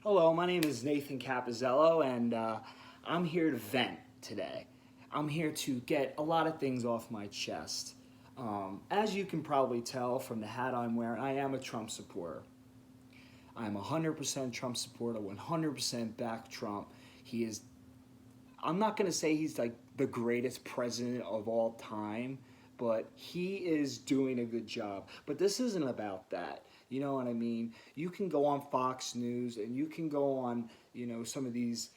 Hello, my name is Nathan Capizzello, and I'm here to vent today. I'm here to get a lot of things off my chest. As you can probably tell from the hat I'm wearing, I am a Trump supporter. I'm 100% Trump supporter, 100% back Trump. He is, I'm not going to say he's like the greatest president of all time, but he is doing a good job. But this isn't about that. You know what I mean? You can go on Fox News and you can go on, some of these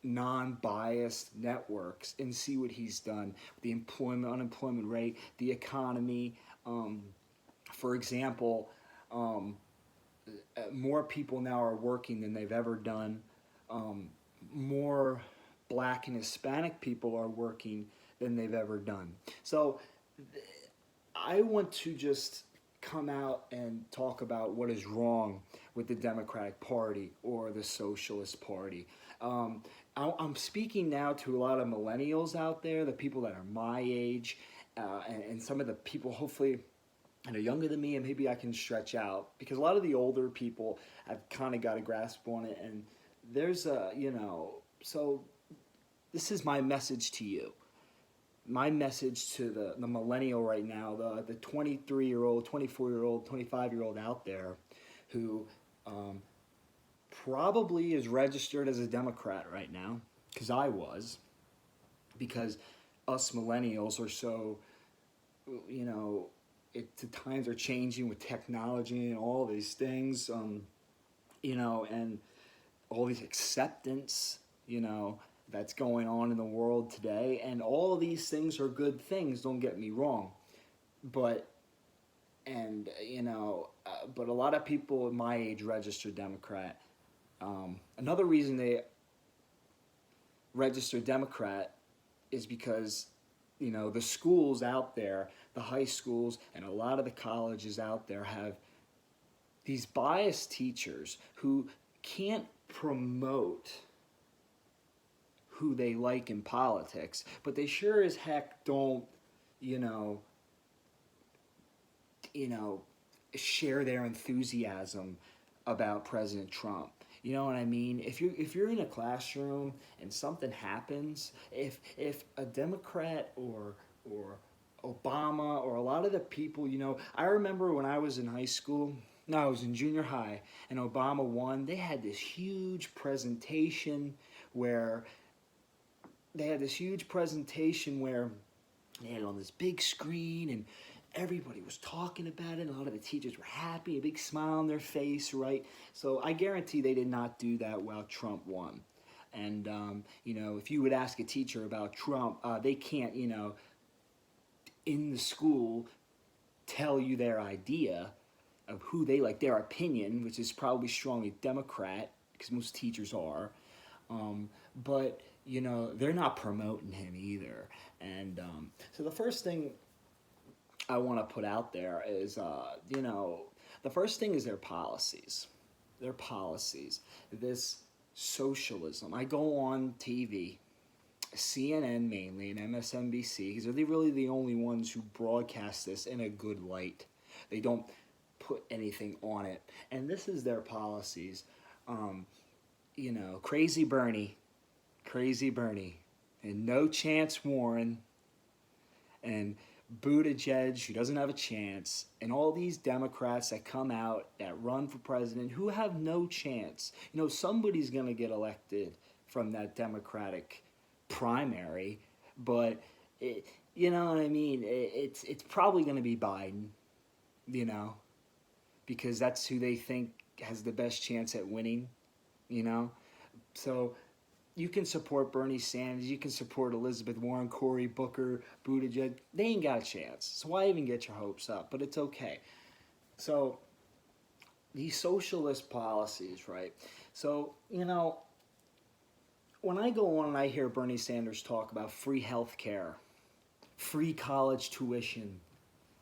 non-biased networks and see what he's done. The unemployment rate, the economy. For example, um, more people now are working than they've ever done. More black and Hispanic people are working than they've ever done. So I want to just come out and talk about what is wrong with the Democratic Party or the Socialist Party. I'm speaking now to a lot of millennials out there, the people that are my age, and some of the people hopefully that are younger than me, and maybe I can stretch out because a lot of the older people have kind of got a grasp on it, and there's so this is my message to you. My message to the millennial right now, the 23-year-old, 24-year-old, 25-year-old out there who probably is registered as a Democrat right now, because I was, because us millennials are so, the times are changing with technology and all these things, and all these acceptance, that's going on in the world today. And all of these things are good things, don't get me wrong. But, but a lot of people my age register Democrat. Another reason they register Democrat is because, the schools out there, the high schools, and a lot of the colleges out there have these biased teachers who can't promote who they like in politics, but they sure as heck don't, you know, you know, share their enthusiasm about President Trump. You know what I mean? If you're in a classroom and something happens, if a Democrat or Obama or a lot of the people, I remember when I was in high school, no, I was in junior high, and Obama won. They had this huge presentation where they had it on this big screen, and everybody was talking about it, and a lot of the teachers were happy, a big smile on their face, right? So I guarantee they did not do that while Trump won. And, if you would ask a teacher about Trump, they can't, in the school tell you their idea of who they like, their opinion, which is probably strongly Democrat, because most teachers are. But, they're not promoting him either. And so the first thing I want to put out there is, the first thing is their policies. Their policies. This socialism. I go on TV, CNN mainly, and MSNBC, because they're really the only ones who broadcast this in a good light. They don't put anything on it. And this is their policies. Crazy Bernie, and no chance Warren, and Buttigieg, who doesn't have a chance, and all these Democrats that come out that run for president who have no chance. Somebody's going to get elected from that Democratic primary, but you know what I mean? It's probably going to be Biden, because that's who they think has the best chance at winning, So you can support Bernie Sanders, you can support Elizabeth Warren, Cory Booker, Buttigieg. They ain't got a chance. So why even get your hopes up? But it's okay. So these socialist policies, right? So, when I go on and I hear Bernie Sanders talk about free health care, free college tuition,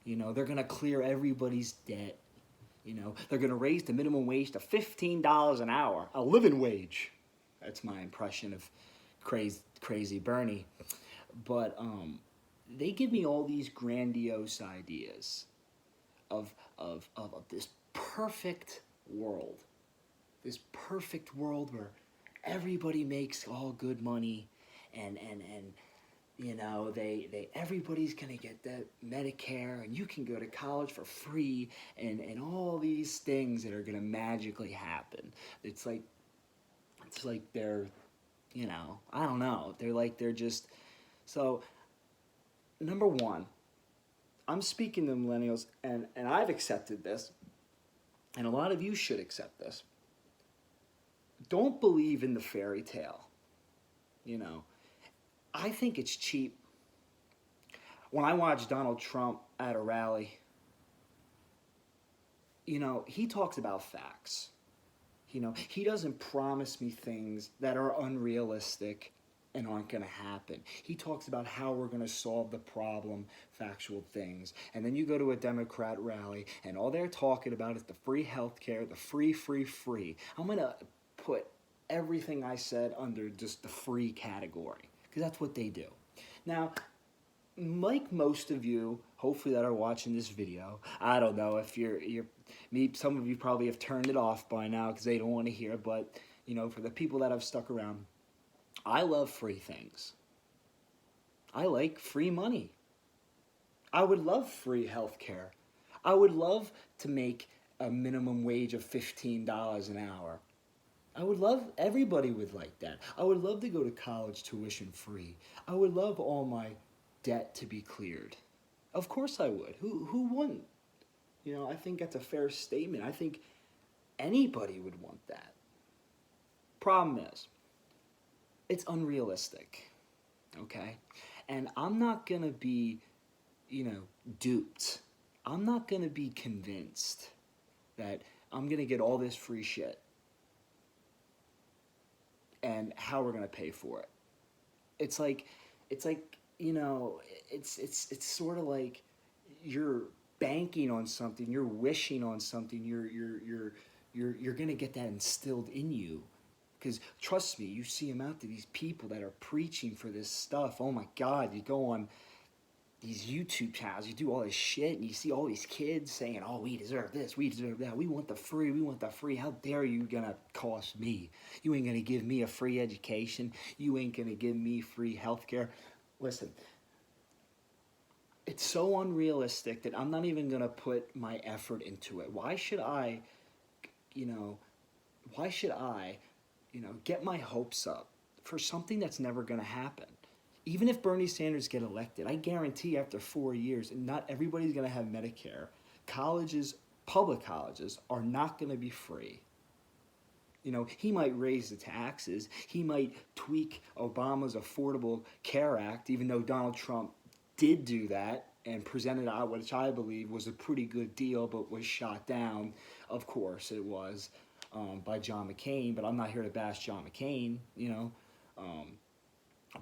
they're going to clear everybody's debt. They're going to raise the minimum wage to $15 an hour, a living wage. That's my impression of crazy Bernie. But they give me all these grandiose ideas of this perfect world. this perfect world where everybody makes all good money, and you know, everybody's gonna get that Medicare, and you can go to college for free, and all these things that are gonna magically happen. It's like they're, you know, I don't know. They're just so. Number one, I'm speaking to millennials, and I've accepted this, and a lot of you should accept this. Don't believe in the fairy tale. You know, I think it's cheap. When I watch Donald Trump at a rally, you know, he talks about facts. You know, he doesn't promise me things that are unrealistic and aren't going to happen. He talks about how we're going to solve the problem, factual things. And then you go to a Democrat rally, and all they're talking about is the free healthcare, the free, free, free. I'm going to put everything I said under just the free category, because that's what they do. Now, like most of you, hopefully, that are watching this video, I don't know if you're some of you probably have turned it off by now because they don't want to hear, but, you know, for the people that have stuck around, I love free things. I like free money. I would love free healthcare. I would love to make a minimum wage of $15 an hour. I would love, everybody would like that. I would love to go to college tuition free. I would love all my debt to be cleared. Of course I would. Who wouldn't? You know, I think that's a fair statement. I think anybody would want that. Problem is, it's unrealistic, okay? And I'm not going to be, you know, duped. I'm not going to be convinced that I'm going to get all this free shit and how we're going to pay for it. It's like, you know, it's sort of like you're banking on something, you're wishing on something, you're going to get that instilled in you. Because trust me, you see them out there, these people that are preaching for this stuff. Oh my God, you go on these YouTube channels, you do all this shit, and you see all these kids saying, oh, we deserve this, we deserve that, we want the free, we want the free. How dare you gonna cost me? You ain't gonna give me a free education. You ain't gonna give me free healthcare. Listen, it's so unrealistic that I'm not even gonna put my effort into it. Why should I, you know, get my hopes up for something that's never going to happen? Even if Bernie Sanders get elected, I guarantee after 4 years, and not everybody's going to have Medicare, colleges, public colleges, are not going to be free. You know, he might raise the taxes. He might tweak Obama's Affordable Care Act, even though Donald Trump did do that and presented out, which I believe was a pretty good deal, but was shot down. Of course it was. By John McCain, but I'm not here to bash John McCain, you know.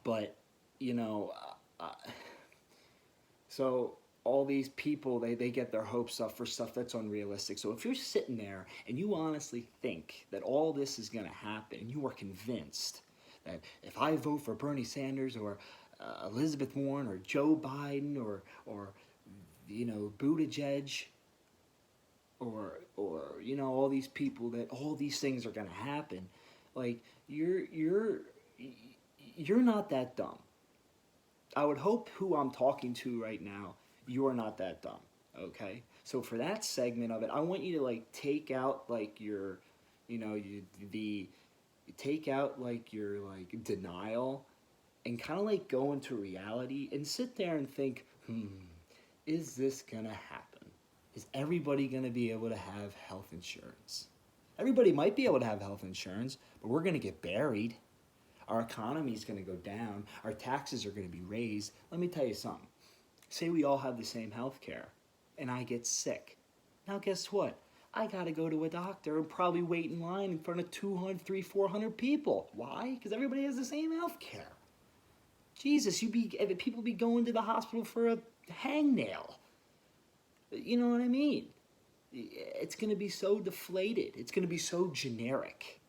But, you know, so all these people, they get their hopes up for stuff that's unrealistic. So if you're sitting there and you honestly think that all this is going to happen, and you are convinced that if I vote for Bernie Sanders or Elizabeth Warren or Joe Biden or you know, Buttigieg, or you know, all these people, that all these things are going to happen, like you're not that dumb. I would hope who I'm talking to right now, you're not that dumb, okay? So for that segment of it, I want you to like take out like your, you know, take out like your like denial and kind of like go into reality and sit there and think, is this going to happen? Is everybody going to be able to have health insurance? Everybody might be able to have health insurance, but we're going to get buried. Our economy is going to go down. Our taxes are going to be raised. Let me tell you something. Say we all have the same health care, and I get sick. Now guess what? I got to go to a doctor and probably wait in line in front of 200, 300, 400 people. Why? Because everybody has the same health care. Jesus, people be going to the hospital for a hangnail. You know what I mean? It's going to be so deflated. It's going to be so generic.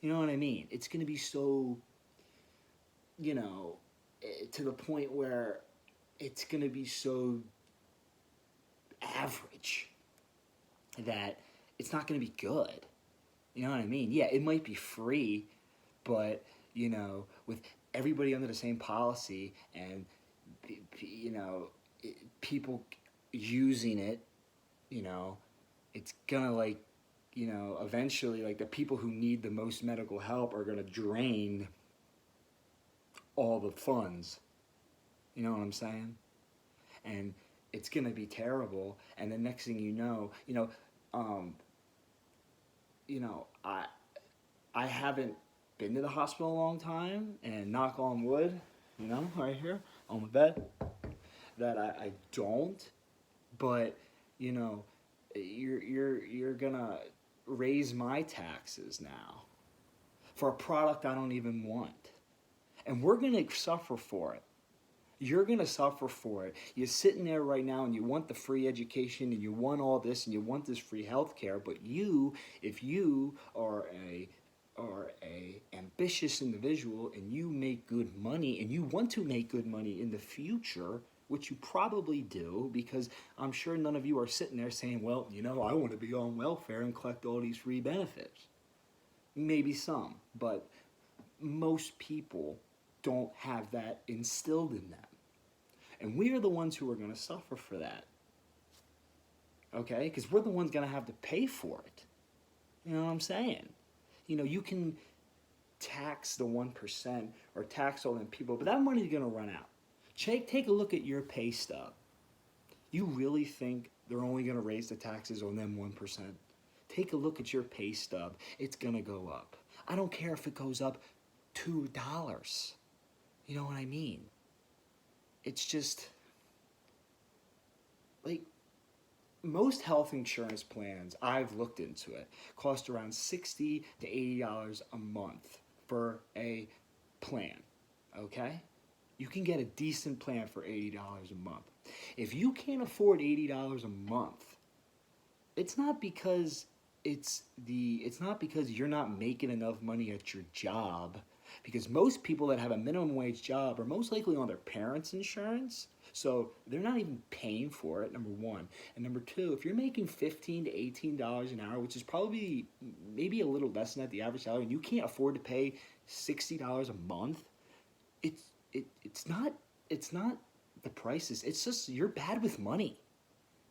You know what I mean? It's going to be so, you know, to the point where it's going to be so average that it's not going to be good. You know what I mean? Yeah, it might be free, but, with everybody under the same policy and, people using it, you know, it's gonna like, eventually, like, the people who need the most medical help are gonna drain all the funds. You know what I'm saying? And it's gonna be terrible. And the next thing um, I haven't been to the hospital in a long time, and knock on wood, right here on my bed, that I don't. But you know, you're gonna raise my taxes now for a product I don't even want, and we're gonna suffer for it. You're gonna suffer for it. You're sitting there right now and you want the free education and you want all this and you want this free health care, but if you are a ambitious individual and you make good money and you want to make good money in the future, which you probably do, because I'm sure none of you are sitting there saying, well, I want to be on welfare and collect all these free benefits. Maybe some, but most people don't have that instilled in them. And we are the ones who are going to suffer for that. Okay? Because we're the ones going to have to pay for it. You know what I'm saying? You can tax the 1% or tax all them people, but that money's going to run out. Take a look at your pay stub. You really think they're only going to raise the taxes on them 1%? Take a look at your pay stub. It's going to go up. I don't care if it goes up $2. You know what I mean? It's just, like, most health insurance plans, I've looked into it, cost around $60 to $80 a month for a plan, okay? You can get a decent plan for $80 a month. If you can't afford $80 a month, it's not because you're not making enough money at your job, because most people that have a minimum wage job are most likely on their parents' insurance, so they're not even paying for it, number one. And number two, if you're making $15 to $18 an hour, which is probably maybe a little less than that, the average salary, and you can't afford to pay $60 a month, it's not the prices. It's just you're bad with money.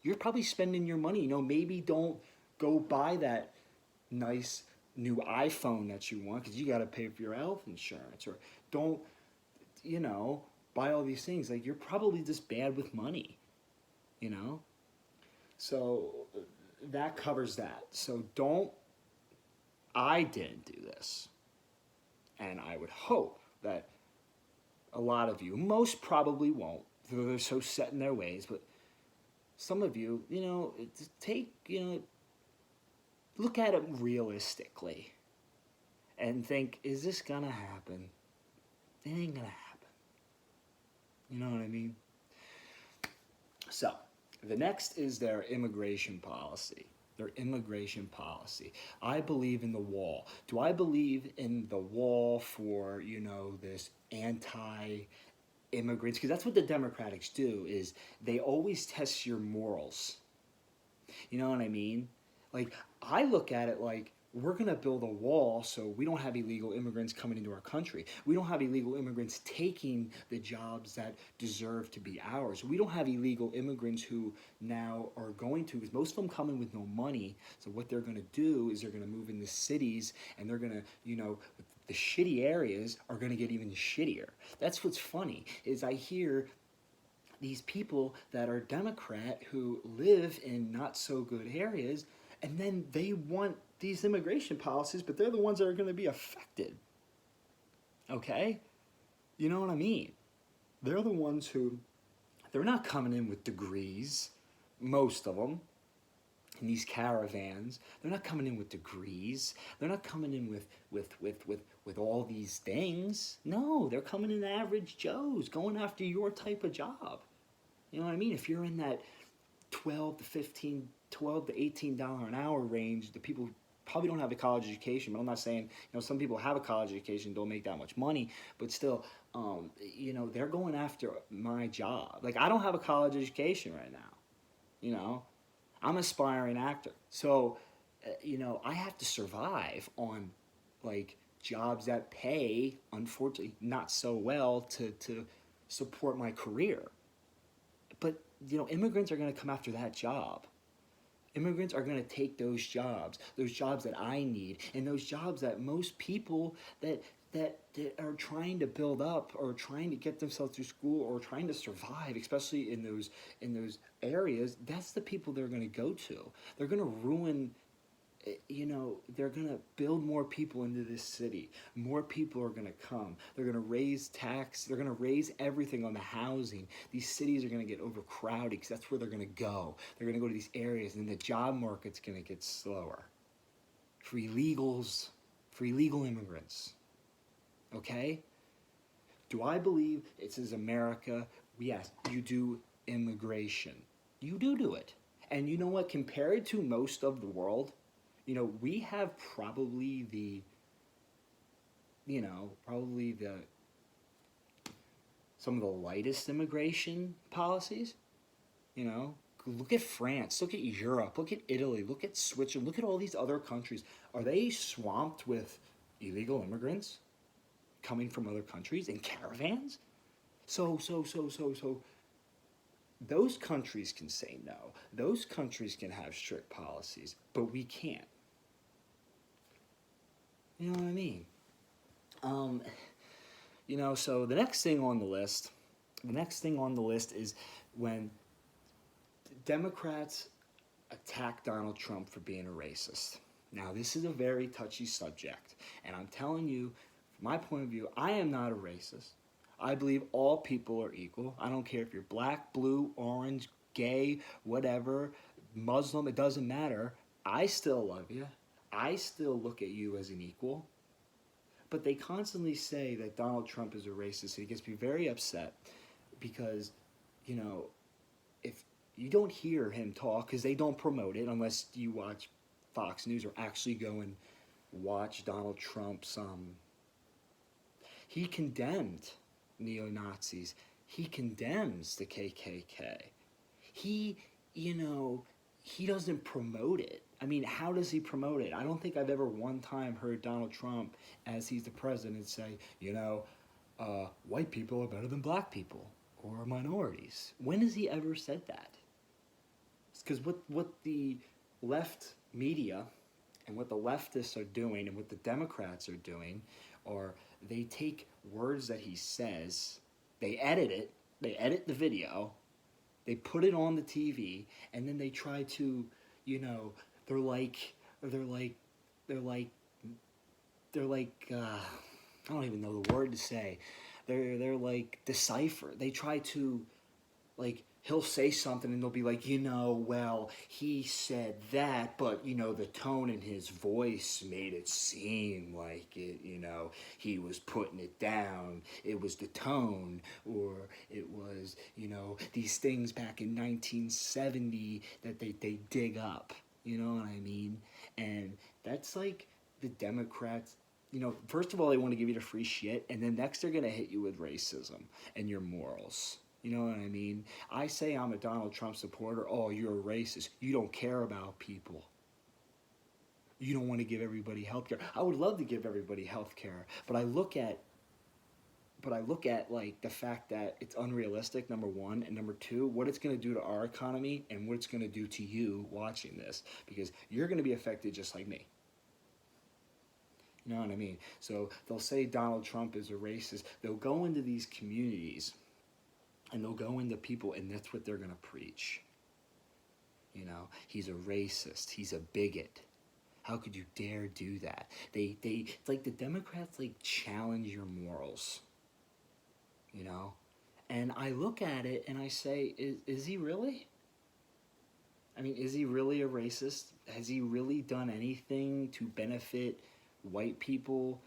You're probably spending your money. Maybe don't go buy that nice new iPhone that you want because you got to pay for your health insurance, or don't buy all these things. Like, you're probably just bad with money. So that covers that. So I didn't do this, and I would hope that a lot of you, most probably won't, they're so set in their ways, but some of you, look at it realistically and think, is this gonna happen? It ain't gonna happen. You know what I mean? So, the next is their immigration policy. I believe in the wall. Do I believe in the wall for, this anti-immigrants? Because that's what the Democrats do, is they always test your morals. You know what I mean? Like, I look at it like, we're going to build a wall so we don't have illegal immigrants coming into our country. We don't have illegal immigrants taking the jobs that deserve to be ours. We don't have illegal immigrants who now are going to, because most of them come in with no money. So what they're going to do is they're going to move into cities, and they're going to, the shitty areas are going to get even shittier. That's what's funny, is I hear these people that are Democrat who live in not so good areas, and then they want these immigration policies, but they're the ones that are going to be affected. Okay? You know what I mean? They're the ones who, they're not coming in with degrees, most of them, in these caravans. They're not coming in with degrees. They're not coming in with all these things. No, they're coming in average Joes, going after your type of job. You know what I mean? If you're in that $12 to $18 an hour range, the people probably don't have a college education, but I'm not saying, some people have a college education, don't make that much money, but still, they're going after my job. Like, I don't have a college education right now, I'm an aspiring actor. So I have to survive on like jobs that pay, unfortunately, not so well to support my career. But immigrants are going to come after that job. Immigrants are going to take those jobs that I need, and those jobs that most people that are trying to build up or trying to get themselves through school or trying to survive, especially in those areas. That's the people they're going to go to. They're going to ruin. They're going to build more people into this city. More people are going to come. They're going to raise tax. They're going to raise everything on the housing. These cities are going to get overcrowded because that's where they're going to go. They're going to go to these areas, and the job market's going to get slower. For illegal immigrants. Okay? Do I believe it says America? Yes, you do immigration. You do it. And you know what? Compared to most of the world, we have probably some of the lightest immigration policies. Look at France, look at Europe, look at Italy, look at Switzerland, look at all these other countries. Are they swamped with illegal immigrants coming from other countries in caravans? So those countries can say no. Those countries can have strict policies, but we can't. You know what I mean? So the next thing on the list is when Democrats attack Donald Trump for being a racist. Now, this is a very touchy subject, and I'm telling you, from my point of view, I am not a racist. I believe all people are equal. I don't care if you're black, blue, orange, gay, whatever, Muslim, it doesn't matter. I still love you. I still look at you as an equal. But they constantly say that Donald Trump is a racist. And it gets me very upset because, if you don't hear him talk, because they don't promote it unless you watch Fox News or actually go and watch Donald Trump's, he condemned neo-Nazis. He condemns the KKK. He doesn't promote it. I mean, how does he promote it? I don't think I've ever one time heard Donald Trump, as he's the president, say, white people are better than black people or minorities. When has he ever said that? Because what the left media and what the leftists are doing and what the Democrats are doing are they take words that he says, they edit the video, they put it on the TV, and then they try to, they're like I don't even know the word to say. They're like decipher. They try to, like, he'll say something and they'll be like, well, he said that, but, the tone in his voice made it seem like it, he was putting it down. It was the tone, or it was, these things back in 1970 that they dig up. You know what I mean? And that's like the Democrats, first of all, they want to give you the free shit, and then next they're going to hit you with racism and your morals. You know what I mean? I say I'm a Donald Trump supporter. Oh, you're a racist. You don't care about people. You don't want to give everybody health care. I would love to give everybody health care, but I look at like the fact that it's unrealistic, number one, and number two, what it's going to do to our economy and what it's going to do to you watching this, because you're going to be affected just like me. You know what I mean? So they'll say Donald Trump is a racist. They'll go into these communities and they'll go into people, and that's what they're going to preach. He's a racist. He's a bigot. How could you dare do that? It's like the Democrats challenge your morals. And I look at it and I say, is he really? I mean, is he really a racist? Has he really done anything to benefit white people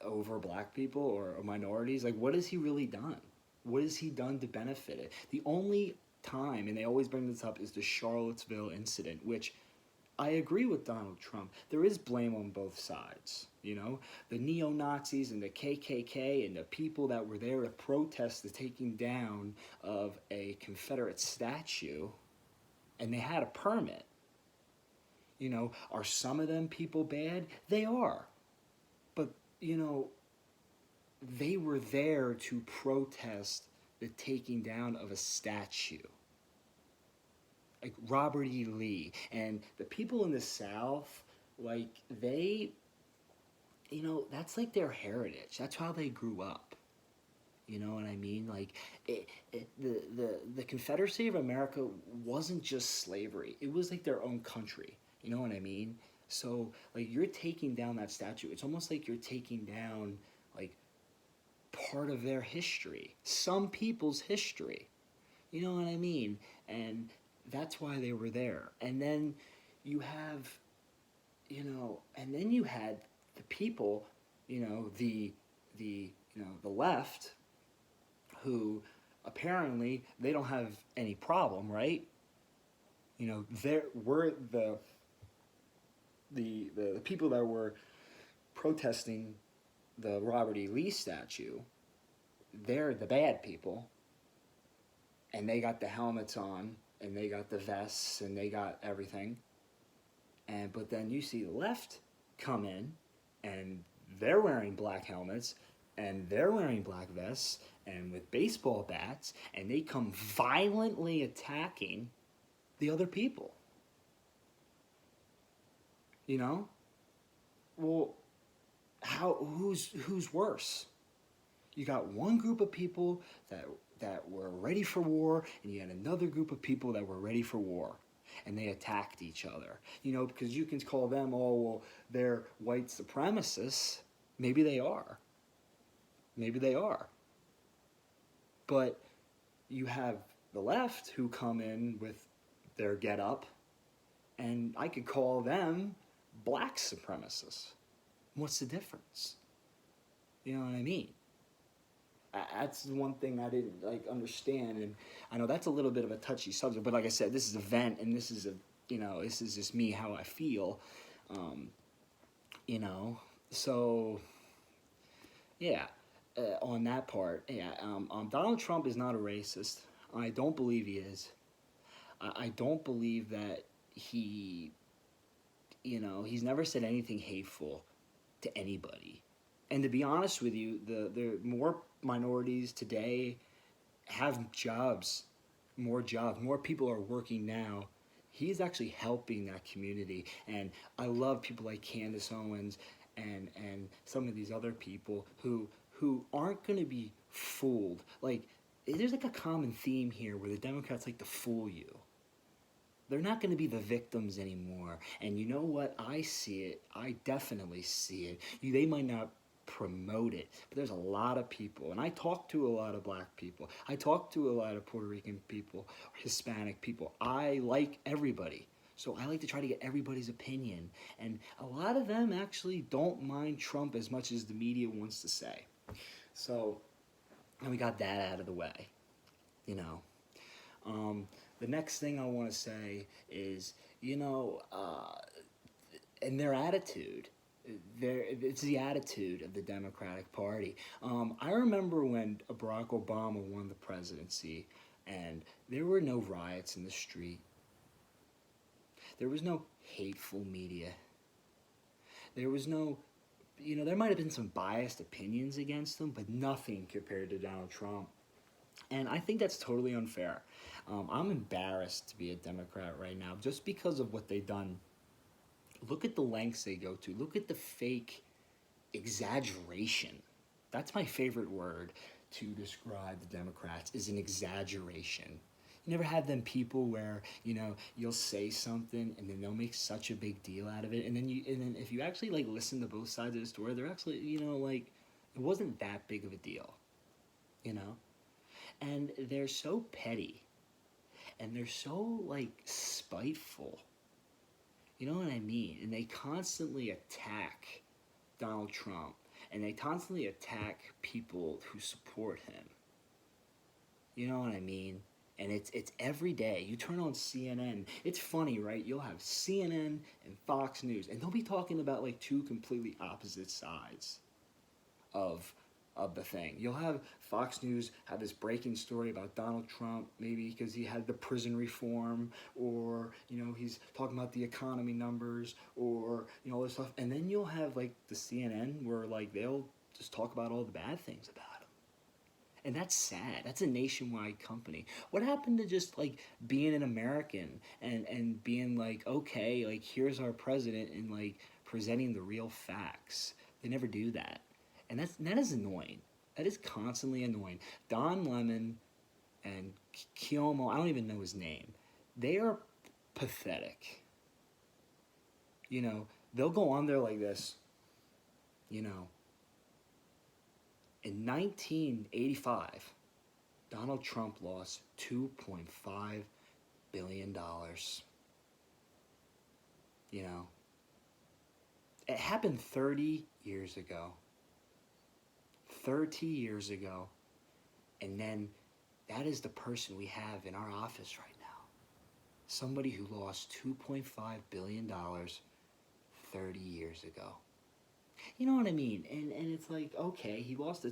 over black people or minorities? Like, what has he really done? What has he done to benefit it? The only time, and they always bring this up, is the Charlottesville incident, which I agree with Donald Trump. There is blame on both sides, The neo-Nazis and the KKK and the people that were there to protest the taking down of a Confederate statue, and they had a permit. You know, are some of them people bad? They are. But, you know, they were there to protest the taking down of a statue. Like Robert E. Lee. And the people in the South, like, they, you know, that's like their heritage. That's how they grew up. You know what I mean? Like, the Confederacy of America wasn't just slavery. It was like their own country. You know what I mean? So, like, you're taking down that statue. It's almost like you're taking down, like, part of their history. Some people's history. You know what I mean? And that's why they were there. And then you have, you know, and then you had the people, you know, the left, who apparently they don't have any problem, right? You know, there were the people that were protesting the Robert E. Lee statue. They're the bad people, and they got the helmets on, and they got the vests, and they got everything. But then you see the left come in, and they're wearing black helmets, and they're wearing black vests, and with baseball bats, and they come violently attacking the other people. You know? Well, who's worse? You got one group of people that were ready for war, and you had another group of people that were ready for war. And they attacked each other. You know, because you can call them, oh, well, they're white supremacists. Maybe they are. Maybe they are. But you have the left who come in with their get-up, and I could call them black supremacists. What's the difference? You know what I mean? That's the one thing I didn't understand, and I know that's a little bit of a touchy subject. But like I said, this is a vent, and this is this is just me, how I feel. You know, so yeah. On that part, yeah. Donald Trump is not a racist. I don't believe he is. I don't believe that he, he's never said anything hateful to anybody. And to be honest with you, the more minorities today have jobs, more people are working now. He's actually helping that community. And I love people like Candace Owens and some of these other people who aren't going to be fooled. Like, there's like a common theme here where the Democrats like to fool you. They're not going to be the victims anymore. And you know what? I see it. I definitely see it. They might not promote it, but there's a lot of people, and I talk to a lot of black people. I talk to a lot of Puerto Rican people, Hispanic people. I like everybody. So I like to try to get everybody's opinion. And a lot of them actually don't mind Trump as much as the media wants to say. So, and we got that out of the way, The next thing I want to say is, and their attitude. It's the attitude of the Democratic Party. I remember when Barack Obama won the presidency, and there were no riots in the street. There was no hateful media. There was no, there might have been some biased opinions against him, but nothing compared to Donald Trump. And I think that's totally unfair. I'm embarrassed to be a Democrat right now just because of what they've done. Look at the lengths they go to. Look at the fake exaggeration. That's my favorite word to describe the Democrats, is an exaggeration. You never had them people where, you'll say something and then they'll make such a big deal out of it. And then if you actually listen to both sides of the story, they're actually, it wasn't that big of a deal, And they're so petty and they're so spiteful. You know what I mean? And they constantly attack Donald Trump. And they constantly attack people who support him. You know what I mean? And it's every day. You turn on CNN. It's funny, right? You'll have CNN and Fox News. And they'll be talking about two completely opposite sides of of the thing. You'll have Fox News have this breaking story about Donald Trump, maybe because he had the prison reform, or he's talking about the economy numbers, or all this stuff. And then you'll have like the CNN where like they'll just talk about all the bad things about him. And that's sad. That's a nationwide company. What happened to just like being an American and being like, okay, like here's our president and like presenting the real facts? They never do that. And that is annoying. That is constantly annoying. Don Lemon and Cuomo, I don't even know his name. They are pathetic. They'll go on there like this. In 1985, Donald Trump lost $2.5 billion. It happened 30 years ago. 30 years ago. And then that is the person we have in our office right now. Somebody who lost $2.5 billion 30 years ago. You know what I mean? And it's like, okay, he lost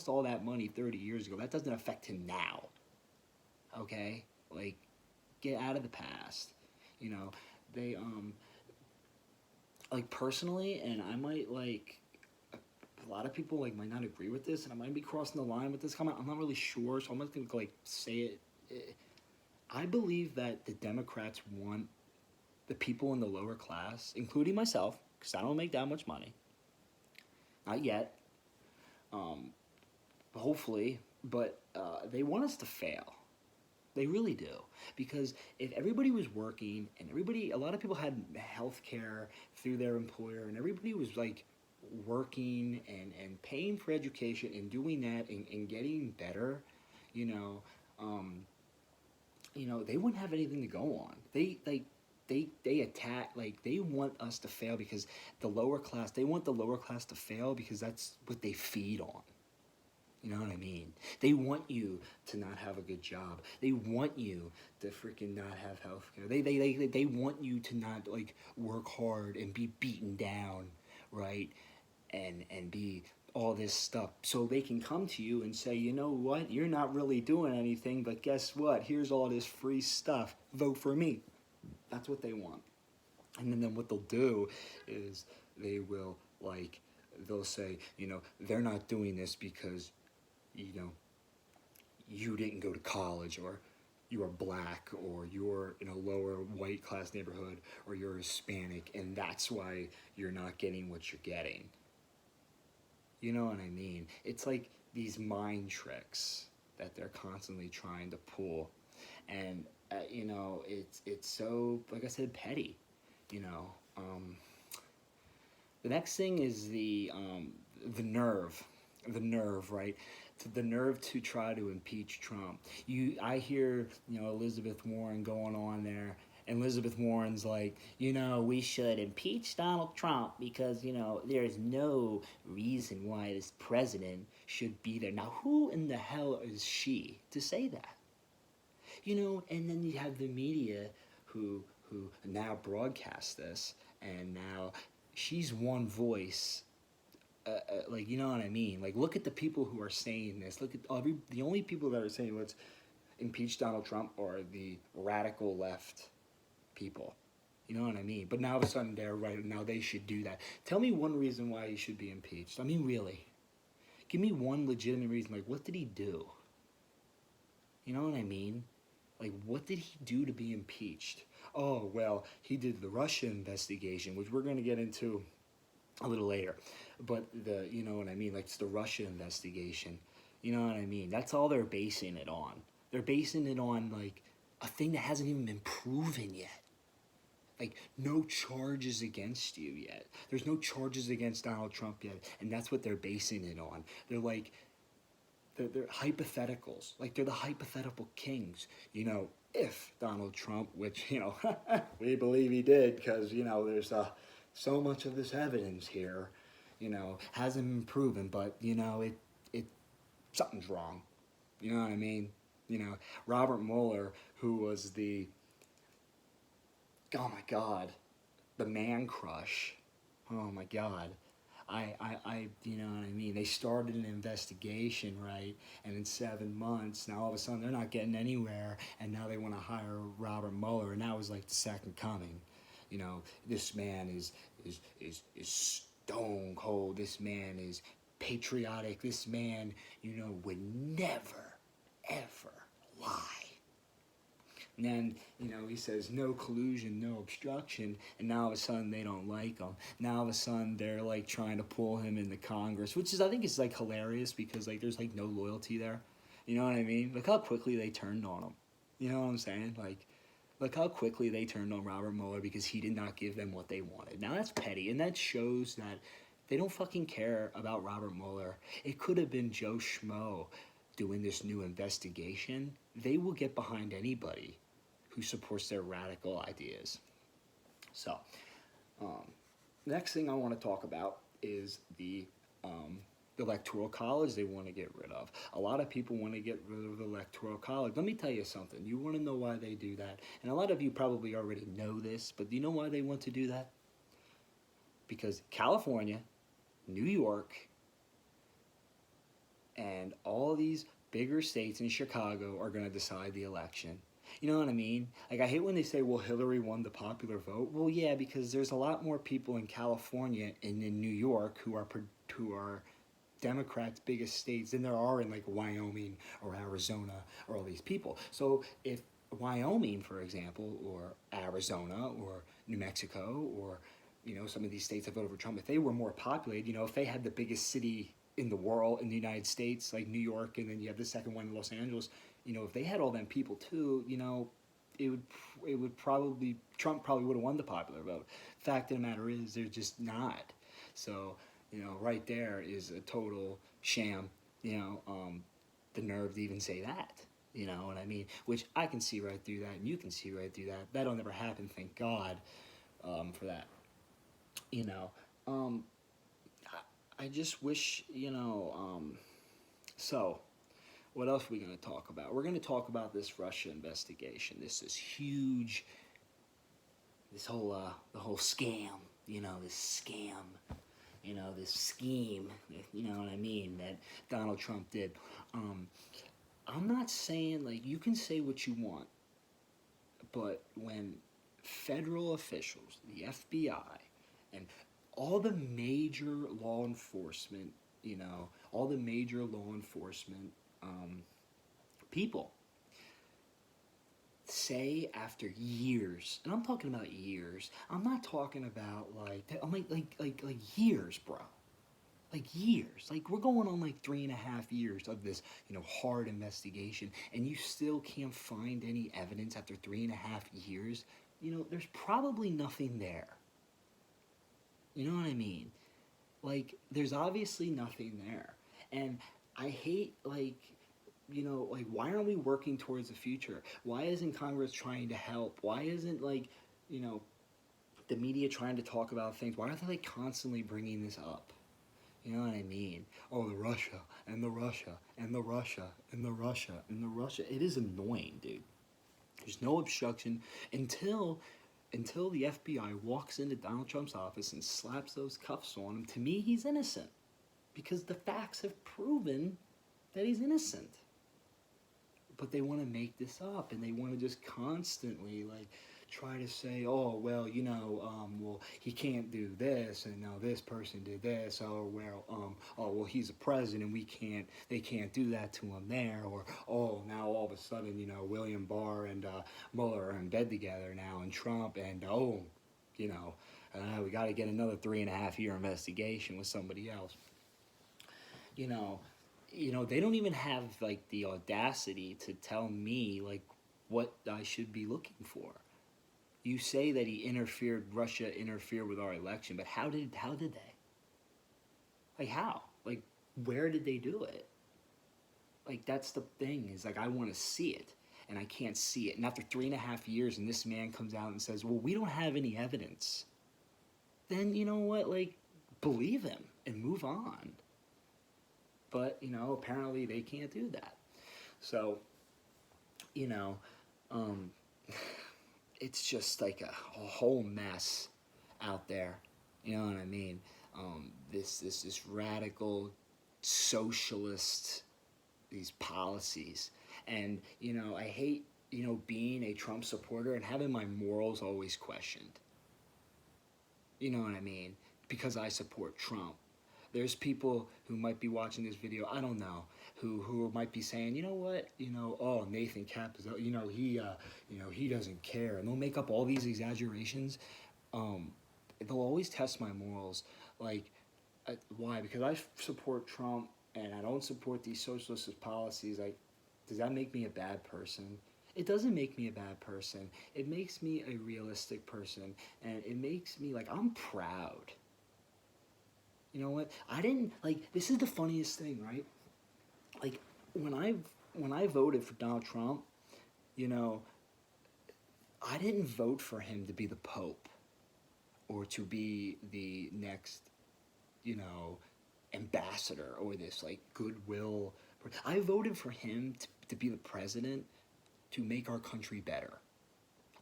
all that money 30 years ago. That doesn't affect him now. Okay? Like, get out of the past. They like personally, and I might like a lot of people like might not agree with this, and I might be crossing the line with this comment. I'm not really sure, so I'm not gonna like say it. I believe that the Democrats want the people in the lower class, including myself, because I don't make that much money. Not yet. Hopefully, but they want us to fail. They really do. Because if everybody was working and a lot of people had health care through their employer, and everybody was like working and paying for education and doing that and getting better, they wouldn't have anything to go on. They attack, like they want us to fail because they want the lower class to fail because that's what they feed on. You know what I mean? They want you to not have a good job. They want you to freaking not have health care. They want you to not like work hard and be beaten down, right? And be all this stuff. So they can come to you and say, you know what? You're not really doing anything, but guess what? Here's all this free stuff. Vote for me. That's what they want. And then what they'll do is they'll say, they're not doing this because, you didn't go to college, or you are black, or you're in a lower white class neighborhood, or you're Hispanic, and that's why you're not getting what you're getting. You know what I mean? It's like these mind tricks that they're constantly trying to pull. And, it's so, like I said, petty, The next thing is the nerve, right? The nerve to try to impeach Trump. I hear, Elizabeth Warren going on there, and Elizabeth Warren's like, we should impeach Donald Trump because, there's no reason why this president should be there. Now, who in the hell is she to say that? And then you have the media who now broadcast this, and now she's one voice. Like, you know what I mean? Like, look at the people who are saying this. Look at the only people that are saying let's impeach Donald Trump are the radical left people. You know what I mean? But now all of a sudden they're right. Now they should do that. Tell me one reason why he should be impeached. I mean, really. Give me one legitimate reason. Like, what did he do? You know what I mean? Like, what did he do to be impeached? Oh, well, he did the Russia investigation, which we're going to get into a little later. But you know what I mean? Like, it's the Russia investigation. You know what I mean? That's all they're basing it on. They're basing it on, like, a thing that hasn't even been proven yet. Like, no charges against you yet. There's no charges against Donald Trump yet. And that's what they're basing it on. They're like, they're hypotheticals. Like, they're the hypothetical kings. If Donald Trump, which, we believe he did because, there's so much of this evidence here, hasn't been proven. But, something's wrong. You know what I mean? Robert Mueller, who was oh my God, the man crush. Oh my God. you know what I mean? They started an investigation, right? And in 7 months, now all of a sudden they're not getting anywhere, and now they want to hire Robert Mueller, and that was like the second coming. You know, this man is stone cold. This man is patriotic. This man, you know, would never, ever lie. And then, you know, he says no collusion, no obstruction, and now all of a sudden they don't like him. Now all of a sudden they're like trying to pull him into Congress, which is, I think, is like hilarious because like there's like no loyalty there. You know what I mean? Look how quickly they turned on him. You know what I'm saying? Like, look how quickly they turned on Robert Mueller because he did not give them what they wanted. Now that's petty, and that shows that they don't fucking care about Robert Mueller. It could have been Joe Schmo doing this new investigation. They will get behind anybody who supports their radical ideas. So, next thing I want to talk about is the electoral college they want to get rid of. A lot of people want to get rid of the electoral college. Let me tell you something. You want to know why they do that? And a lot of you probably already know this, but do you know why they want to do that? Because California, New York, and all these bigger states in Chicago are going to decide the election. You know what I mean? Like, I hate when they say, well, Hillary won the popular vote. Well, yeah, because there's a lot more people in California and in New York who are Democrats' biggest states than there are in, like, Wyoming or Arizona or all these people. So if Wyoming, for example, or Arizona or New Mexico or, you know, some of these states that voted for Trump, if they were more populated, you know, if they had the biggest city in the world, in the United States, like New York, and then you have the second one in Los Angeles, you know, if they had all them people too, you know, it would probably, Trump probably would have won the popular vote. Fact of the matter is, they're just not. So, you know, right there is a total sham, you know, the nerve to even say that, you know what I mean? Which I can see right through that, and you can see right through that. That'll never happen, thank God, for that. You know, I just wish, you know, so what else are we going to talk about? We're going to talk about this Russia investigation. This is huge, this whole, the whole scam, you know, this scam, you know, this scheme, you know what I mean, that Donald Trump did. I'm not saying, like, you can say what you want, but when federal officials, the FBI, and all the major law enforcement, you know, all the major law enforcement people say after years, and I'm talking about years. I'm not talking about I'm like years, bro. Like years. Like we're going on like 3.5 years of this, you know, hard investigation, and you still can't find any evidence after 3.5 years. You know, there's probably nothing there. You know what I mean? Like, there's obviously nothing there. And I hate, like, you know, like, why aren't we working towards the future? Why isn't Congress trying to help? Why isn't, like, you know, the media trying to talk about things? Why are they, like, constantly bringing this up? You know what I mean? Oh, the Russia, and the Russia, and the Russia, and the Russia, and the Russia. It is annoying, dude. There's no obstruction until the FBI walks into Donald Trump's office and slaps those cuffs on him. To me, he's innocent because the facts have proven that he's innocent. But they want to make this up, and they want to just constantly, like, try to say, oh, well, you know, well, he can't do this, and now this person did this, or, well, oh, well, he's a president, they can't do that to him there, or, oh, now all of a sudden, you know, William Barr and Mueller are in bed together now, and Trump, and, oh, you know, we got to get another 3.5 year investigation with somebody else. You know, they don't even have, like, the audacity to tell me, like, what I should be looking for. You say that Russia interfered with our election, but how did they? Like, how? Like, where did they do it? Like, that's the thing, is, like, I want to see it, and I can't see it. And after 3.5 years, and this man comes out and says, well, we don't have any evidence, then, you know what, like, believe him and move on. But, you know, apparently they can't do that. So, you know, it's just like a whole mess out there. You know what I mean? this radical socialist, these policies. And I hate being a Trump supporter and having my morals always questioned. You know what I mean? Because I support Trump. There's people who might be watching this video, I don't know, who might be saying, you know what, oh, Nathan Cap is, he doesn't care, and they'll make up all these exaggerations. They'll always test my morals. Like, why? Because I support Trump and I don't support these socialist policies. Like, does that make me a bad person? It doesn't make me a bad person. It makes me a realistic person, and it makes me, like, I'm proud. You know what? I didn't, like, this is the funniest thing, right? Like, when I voted for Donald Trump, I didn't vote for him to be the Pope or to be the next, ambassador or this, like, goodwill. I voted for him to be the president to make our country better.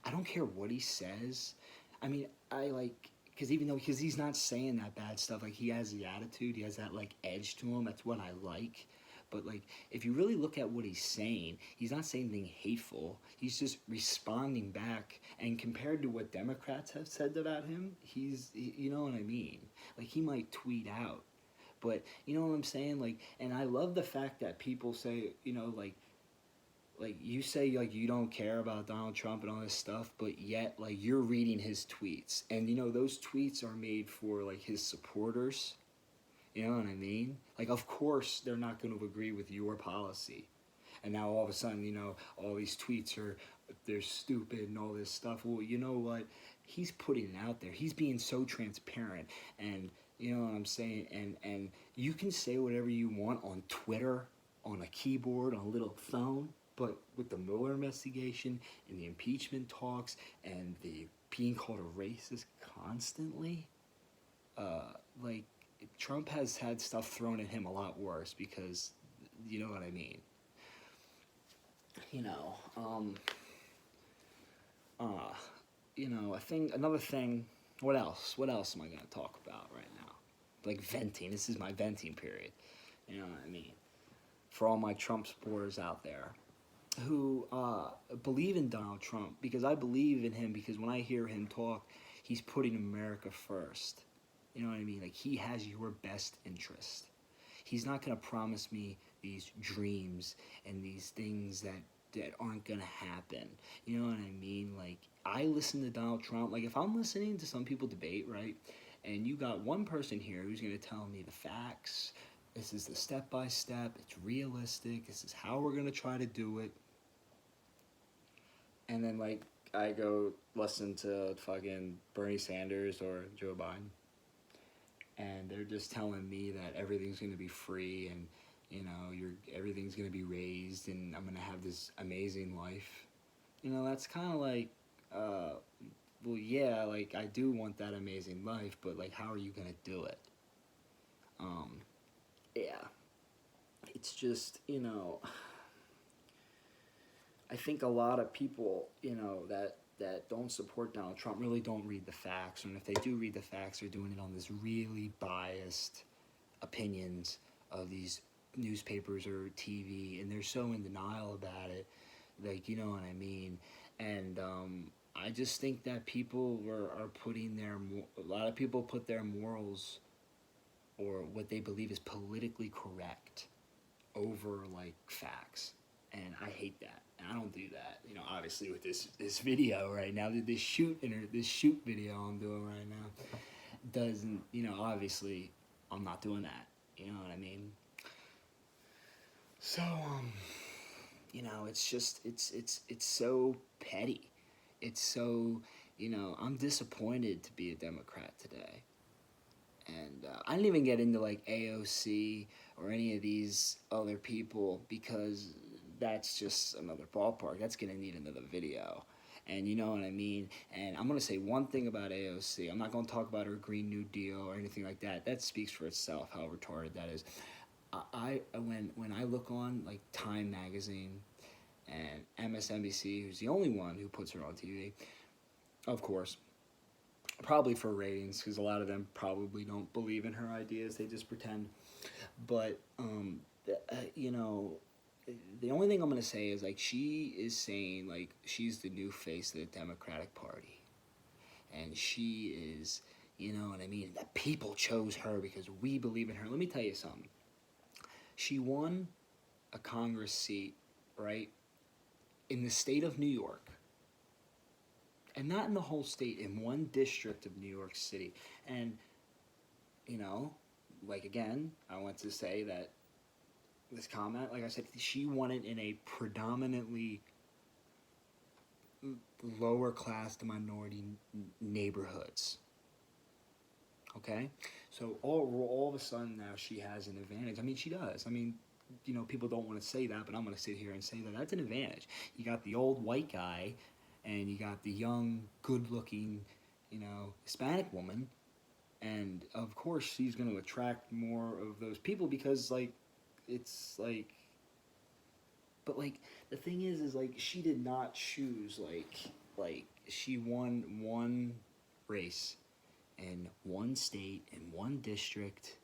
I don't care what he says. I mean, because he's not saying that bad stuff. Like, he has the attitude, he has that, like, edge to him. That's what I like. But, like, if you really look at what he's saying, he's not saying anything hateful. He's just responding back. And compared to what Democrats have said about him, you know what I mean? Like, he might tweet out. But, you know what I'm saying? Like, and I love the fact that people say, like you say, like, you don't care about Donald Trump and all this stuff, but yet, like, you're reading his tweets, and those tweets are made for, like, his supporters. You know what I mean? Like, of course they're not going to agree with your policy, and now all of a sudden, all these tweets they're stupid and all this stuff. Well, you know what? He's putting it out there. He's being so transparent, and you know what I'm saying. And you can say whatever you want on Twitter, on a keyboard, on a little phone. But with the Mueller investigation and the impeachment talks and the being called a racist constantly, like, Trump has had stuff thrown at him a lot worse because, you know what I mean? I think another thing, what else? What else am I going to talk about right now? Like, venting. This is my venting period. You know what I mean? For all my Trump supporters out there who believe in Donald Trump, because I believe in him, because when I hear him talk, he's putting America first. You know what I mean? Like, he has your best interest. He's not going to promise me these dreams and these things that aren't going to happen. You know what I mean? Like, I listen to Donald Trump. Like, if I'm listening to some people debate, right, and you got one person here who's going to tell me the facts, this is the step-by-step, it's realistic, this is how we're going to try to do it, and then, like, I go listen to fucking Bernie Sanders or Joe Biden, and they're just telling me that everything's going to be free and, everything's going to be raised and I'm going to have this amazing life. That's kind of like, well, yeah, like, I do want that amazing life, but, like, how are you going to do it? Yeah. It's just, I think a lot of people, that don't support Donald Trump really don't read the facts. And if they do read the facts, they're doing it on this really biased opinions of these newspapers or TV, and they're so in denial about it. Like, you know what I mean? And I just think that people are putting a lot of people put their morals or what they believe is politically correct over, like, facts. And I hate that. And I don't do that. Obviously with this video right now, this shoot video I'm doing right now doesn't, obviously I'm not doing that. You know what I mean? So, it's just, it's so petty. It's so, I'm disappointed to be a Democrat today. And I didn't even get into, like, AOC or any of these other people because that's just another ballpark. That's going to need another video. And you know what I mean? And I'm going to say one thing about AOC. I'm not going to talk about her Green New Deal or anything like that. That speaks for itself, how retarded that is. When I look on, like, Time Magazine and MSNBC, who's the only one who puts her on TV, of course, probably for ratings, because a lot of them probably don't believe in her ideas. They just pretend. But you know, the only thing I'm gonna say is like she is saying like she's the new face of the Democratic Party, and she is, you know what I mean. The people chose her because we believe in her. Let me tell you something. She won a Congress seat, right, in the state of New York, and not in the whole state, in one district of New York City. And you know, like again, I want to say that this comment, like I said, she won it in a predominantly lower class to minority neighborhoods. Okay, so all of a sudden now she has an advantage. I mean, she does. I mean, you know, people don't want to say that, but I'm going to sit here and say that that's an advantage. You got the old white guy, and you got the young, good-looking, you know, Hispanic woman, and of course she's going to attract more of those people because, like, it's like, but like the thing is like she did not choose like she won one race in one state, in one district,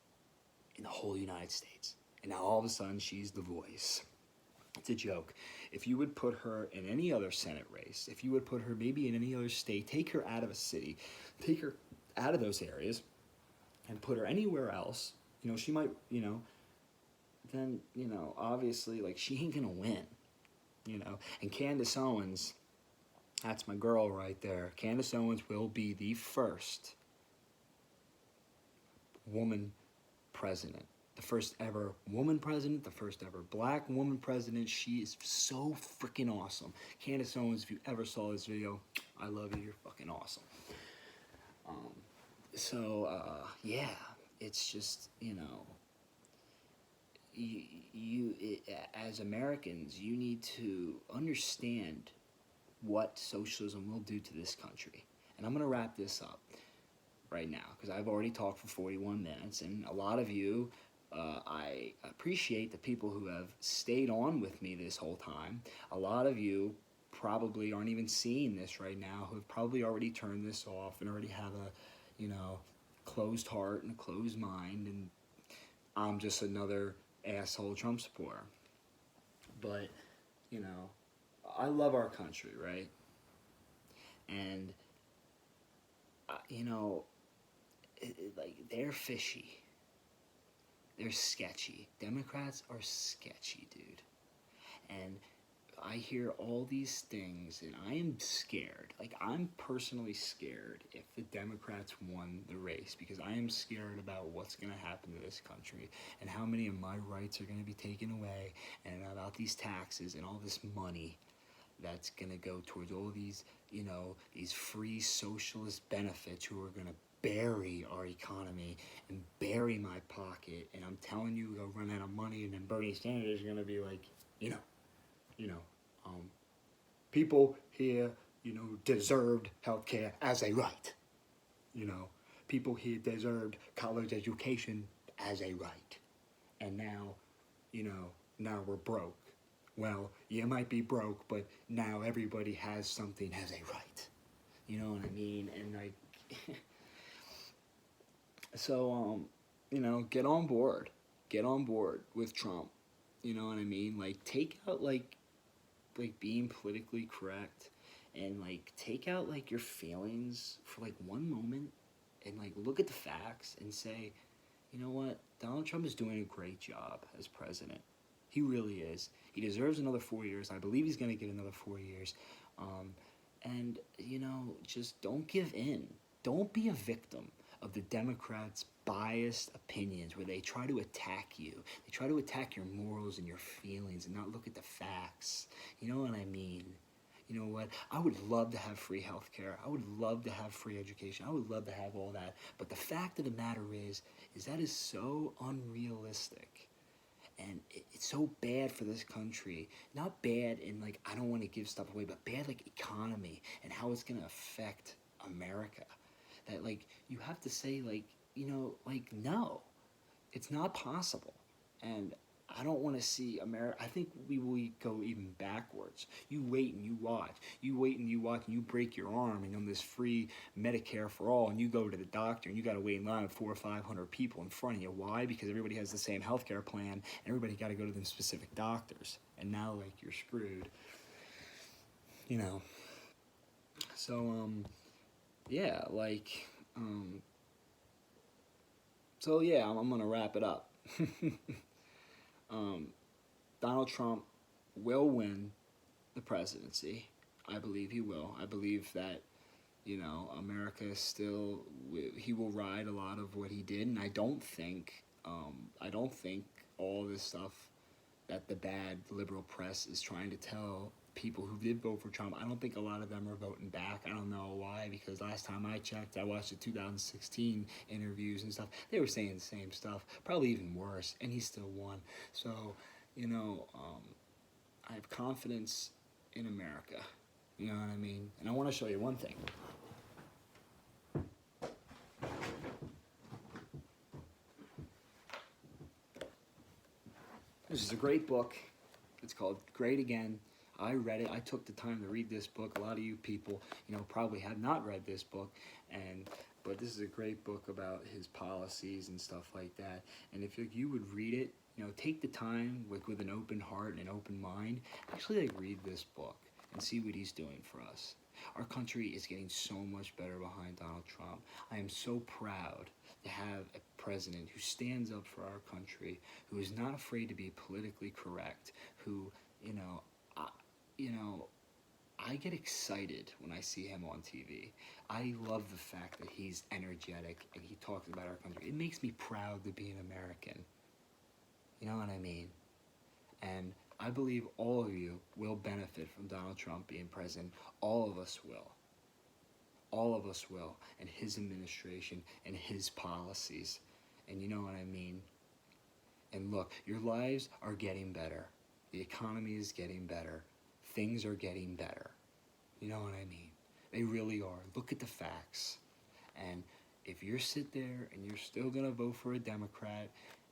in the whole United States. And now all of a sudden she's the voice. It's a joke. If you would put her in any other Senate race, if you would put her maybe in any other state, take her out of a city, take her out of those areas, and put her anywhere else, you know, she might, you know, then, you know, obviously, like, she ain't gonna win, you know. And Candace Owens, that's my girl right there. Candace Owens will be the first woman president. The first ever woman president, the first ever black woman president. She is so freaking awesome. Candace Owens, if you ever saw this video, I love you. You're fucking awesome. Yeah, it's just, you know, as Americans, you need to understand what socialism will do to this country. And I'm going to wrap this up right now because I've already talked for 41 minutes, and a lot of you, I appreciate the people who have stayed on with me this whole time. A lot of you probably aren't even seeing this right now, who have probably already turned this off and already have a, you know, closed heart and a closed mind, and I'm just another asshole Trump supporter. But, you know, I love our country, right? And, you know, like, they're fishy. They're sketchy. Democrats are sketchy, dude. And I hear all these things, and I am scared. Like, I'm personally scared if the Democrats won the race, because I am scared about what's going to happen to this country and how many of my rights are going to be taken away, and about these taxes and all this money that's going to go towards all these, you know, these free socialist benefits who are going to bury our economy and bury my pocket. And I'm telling you, they'll run out of money, and then Bernie Sanders is going to be like, you know, people here, you know, deserved health care as a right. You know, people here deserved college education as a right. And now, you know, now we're broke. Well, you might be broke, but now everybody has something as a right. You know what I mean? And like, so, you know, get on board. Get on board with Trump. You know what I mean? Like, take out, like being politically correct, and like take out like your feelings for like one moment, and like look at the facts and say, you know what, Donald Trump is doing a great job as president. He really is. He deserves another 4 years. I believe he's going to get another 4 years. And you know, just don't give in. Don't be a victim of the Democrats' biased opinions where they try to attack you. They try to attack your morals and your feelings and not look at the facts. You know what I mean? You know what? I would love to have free health care. I would love to have free education. I would love to have all that. But the fact of the matter is that is so unrealistic. And it's so bad for this country. Not bad in like, I don't want to give stuff away, but bad like economy and how it's going to affect America. That like, you have to say like, you know, like, no, it's not possible. And I don't want to see America. I think we will go even backwards. You wait and you watch. You wait and you watch and you break your arm and on this free Medicare for all, and you go to the doctor and you got to wait in line with 400 or 500 people in front of you. Why? Because everybody has the same healthcare plan and everybody got to go to them specific doctors. And now, like, you're screwed. You know. So, yeah, like, so yeah, I'm gonna wrap it up. Donald Trump will win the presidency. I believe he will. I believe that, America is still, he will ride a lot of what he did, and I don't think all this stuff that the bad liberal press is trying to tell people who did vote for Trump, I don't think a lot of them are voting back. I don't know why, because last time I checked, I watched the 2016 interviews and stuff, they were saying the same stuff, probably even worse, and he still won. So, I have confidence in America. You know what I mean? And I want to show you one thing. This is a great book. It's called Great Again. I read it. I took the time to read this book. A lot of you people, probably have not read this book, but this is a great book about his policies and stuff like that. And if you would read it, take the time with an open heart and an open mind, actually read this book and see what he's doing for us. Our country is getting so much better behind Donald Trump. I am so proud to have a president who stands up for our country, who is not afraid to be politically correct, who, I get excited when I see him on TV. I love the fact that he's energetic and he talks about our country. It makes me proud to be an American. You know what I mean? And I believe all of you will benefit from Donald Trump being president. All of us will. All of us will. And his administration and his policies. And you know what I mean? And look, your lives are getting better. The economy is getting better. Things are getting better. You know what I mean? They really are. Look at the facts. And if you sit there and you're still going to vote for a Democrat,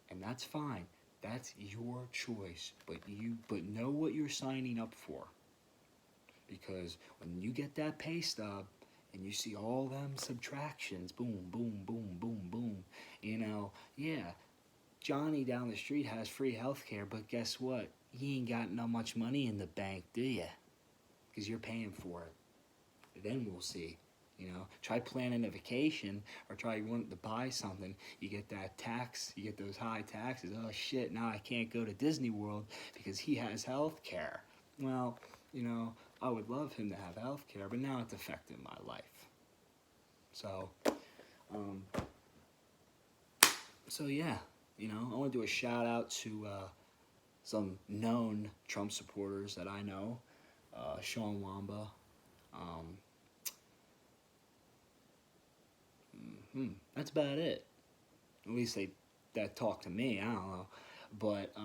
and that's fine. That's your choice. But know what you're signing up for. Because when you get that pay stub and you see all them subtractions, boom, boom, boom, boom, boom, yeah, Johnny down the street has free health care, but guess what? You ain't got not much money in the bank, do you? Because you're paying for it. Then we'll see. Try planning a vacation or try wanting to buy something. You get that tax, you get those high taxes. Oh shit, now I can't go to Disney World because he has health care. Well, I would love him to have health care, but now it's affecting my life. So yeah, I want to do a shout out to some known Trump supporters that I know. Sean Wamba. That's about it. At least that talk to me. I don't know. But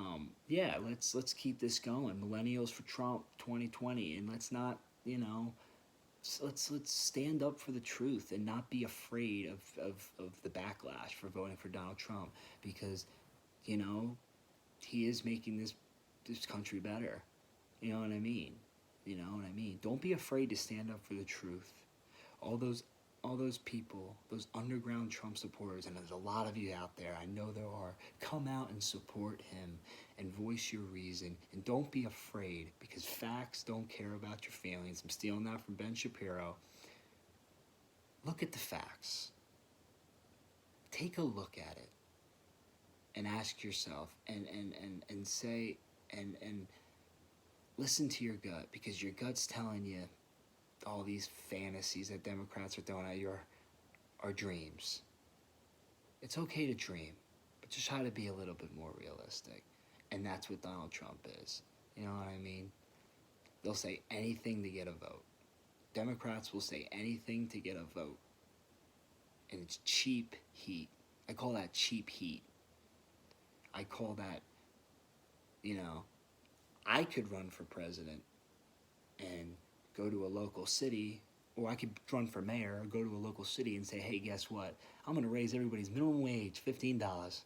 yeah, let's keep this going. Millennials for Trump 2020, and let's not, let's stand up for the truth and not be afraid of the backlash for voting for Donald Trump, because he is making this country better. You know what I mean? Don't be afraid to stand up for the truth. All those people, those underground Trump supporters, and there's a lot of you out there, I know there are, come out and support him and voice your reason, and don't be afraid, because facts don't care about your feelings. I'm stealing that from Ben Shapiro. Look at the facts. Take a look at it and ask yourself and say and listen to your gut, because your gut's telling you all these fantasies that Democrats are throwing at you are dreams. It's okay to dream, but just try to be a little bit more realistic. And that's what Donald Trump is. You know what I mean? They'll say anything to get a vote. Democrats will say anything to get a vote. And it's cheap heat. I call that cheap heat. I call that, I could run for president and go to a local city, or I could run for mayor, or go to a local city and say, hey, guess what? I'm going to raise everybody's minimum wage $15.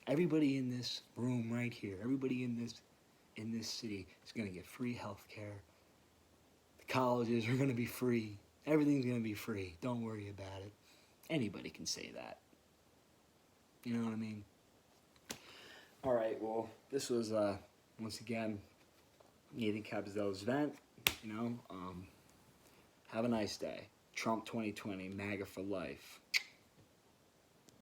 Everybody in this room right here, everybody in this city is going to get free health care. The colleges are going to be free. Everything's going to be free. Don't worry about it. Anybody can say that. You know what I mean? All right, well, this was, once again, Nathan Capzel's vent. You know, have a nice day. Trump 2020, MAGA for life.